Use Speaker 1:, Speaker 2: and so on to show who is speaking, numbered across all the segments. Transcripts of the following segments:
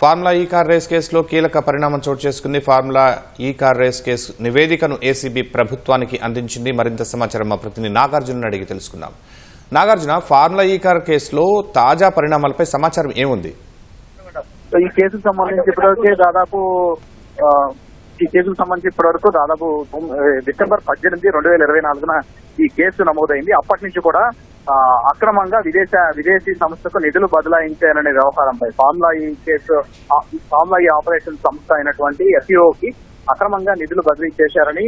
Speaker 1: Formula ఈ car race కేసులో కీలక పరిణామం చోటు చేసుకుంది. ఫార్ములా ఈ కార్ రేస్ కేసు నివేదికను ఏసీబీ ప్రభుత్వానికి అందించింది. మరింత సమాచారం మా ప్రతినిధి నాగార్జున అడిగి తెలుసుకుందాం. నాగార్జున, ఫార్ములా ఈ కార్ కేసులో తాజా పరిణామాలపై సమాచారం ఏముంది?
Speaker 2: ఈ కేసుకు సంబంధించి ఇప్పటివరకు దాదాపు డిసెంబర్ 18, 2024 ఈ కేసు నమోదైంది. అప్పటి నుంచి కూడా అక్రమంగా విదేశీ సంస్థకు నిధులు బదలాయించారనే వ్యవహారంపై ఫార్ములా ఈ ఆపరేషన్ సంస్థ అయినటువంటి ఎఫ్ఈఓకి అక్రమంగా నిధులు బదిలీ చేశారని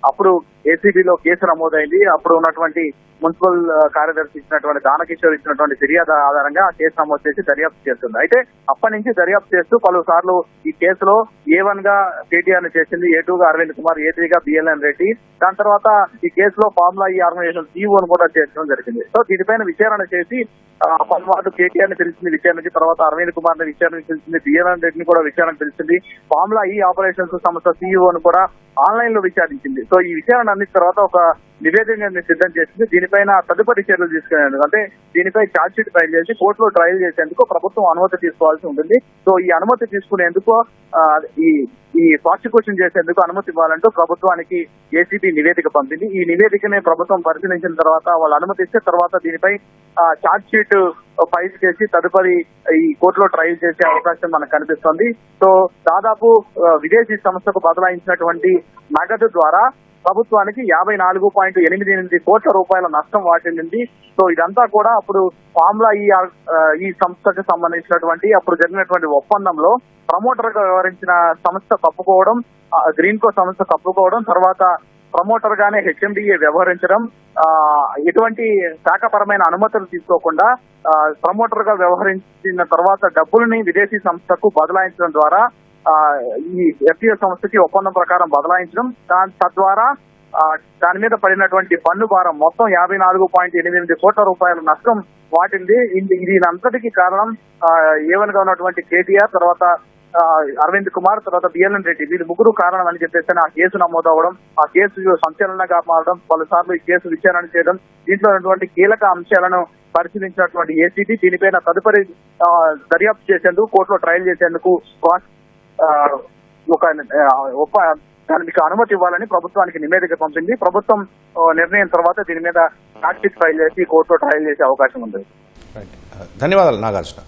Speaker 2: అప్పుడు ఏసీబీలో కేసు నమోదైంది. అప్పుడు ఉన్నటువంటి మున్సిపల్ కార్యదర్శి ఇచ్చినటువంటి దానకిషోర్ ఇచ్చినటువంటి ఫిర్యాదు ఆధారంగా ఆ కేసు నమోదు చేసి దర్యాప్తు చేస్తుంది. అయితే అప్పటి నుంచి దర్యాప్తు చేస్తూ పలుసార్లు ఈ కేసులో A1 గా కేటీఆర్ ని చేసింది, A2 గా అరవింద్ కుమార్, A3 గా బిఎల్ఎన్ రెడ్డి. దాని తర్వాత ఈ కేసులో ఫార్ములా ఈ ఆర్గనైజేషన్ CEO ను కూడా చేర్చడం జరిగింది. సో దీనిపైన విచారణ చేసి పలుమార్లు కేటీఆర్ ని పిలిచింది విచారణకి, తర్వాత అరవింద్ కుమార్ ని విచారణకు పిలిచింది, బిఎల్ఎన్ రెడ్డిని కూడా విచారణకు పిలిచింది, ఫార్ములా ఈ ఆపరేషన్స్ సంస్థ CEO ను కూడా ఆన్లైన్ లో విచారించింది. సో ఈ విచారణ అందిన తర్వాత ఒక నివేదికను సిద్ధం చేసింది. దీనిపైన తదుపరి చర్యలు తీసుకునేందుకు, అంటే దీనిపై ఛార్జ్ షీట్ ఫైల్ చేసి కోర్టులో ట్రయల్ చేసేందుకు ప్రభుత్వం అనుమతి తీసుకోవాల్సి ఉంటుంది. సో ఈ అనుమతి తీసుకునేందుకు ఈ ప్రాసిక్యూషన్ చేసేందుకు అనుమతి ఇవ్వాలంటూ ప్రభుత్వానికి ఏసీబీ నివేదిక పంపింది. ఈ నివేదికని ప్రభుత్వం పరిశీలించిన తర్వాత వాళ్ళు అనుమతిస్తే తర్వాత దీనిపై ఛార్జ్ షీట్ ఫైల్ చేసి తదుపరి ఈ కోర్టులో ట్రయల్ చేసే అవకాశం మనకు కనిపిస్తుంది. సో దాదాపు విదేశీ సంస్థకు బదలాయించినటువంటి నగదు ద్వారా ప్రభుత్వానికి 54.88 కోట్ల రూపాయల నష్టం వాటిల్లింది. సో ఇదంతా కూడా అప్పుడు ఫార్ములా ఈ సంస్థకు సంబంధించినటువంటి అప్పుడు జరిగినటువంటి ఒప్పందంలో ప్రమోటర్ గా వ్యవహరించిన సంస్థ తప్పుకోవడం, గ్రీన్ కో సంస్థ తప్పుకోవడం, తర్వాత ప్రమోటర్ గానే హెచ్ఎండిఏ వ్యవహరించడం, ఎటువంటి శాఖపరమైన అనుమతులు తీసుకోకుండా ప్రమోటర్ గా వ్యవహరించిన తర్వాత డబ్బుల్ని విదేశీ సంస్థకు బదలాయించడం ద్వారా ఈ ఎఫ్టీఓ సంస్థకి ఒప్పందం ప్రకారం బదలాయించడం, తద్వారా దాని మీద పడినటువంటి పన్ను భారం మొత్తం 54.88 కోట్ల రూపాయల నష్టం వాటింది. దీనంతటికీ కారణం A1 గా ఉన్నటువంటి కేటీఆర్, తర్వాత అరవింద్ కుమార్, తర్వాత బిఎల్ఎన్ రెడ్డి, వీళ్ళు ముగ్గురు కారణం అని చెప్పేసి ఆ కేసు నమోదవడం, ఆ కేసు సంచలనంగా మారడం, పలుసార్లు ఈ కేసు విచారణ చేయడం, దీంట్లో ఉన్నటువంటి కీలక అంశాలను పరిశీలించినటువంటి ఏసీబీ దీనిపైన తదుపరి దర్యాప్తు చేసేందుకు కోర్టులో ట్రయల్ చేసేందుకు దానికి అనుమతి ఇవ్వాలని ప్రభుత్వానికి నివేదిక పంపింది. ప్రభుత్వం నిర్ణయం తర్వాత దీని మీద ఛార్జ్ షీట్ ఫైల్ చేసి కోర్టులో ట్రయల్ చేసే అవకాశం ఉంది.
Speaker 1: ధన్యవాదాలు నాగార్జున.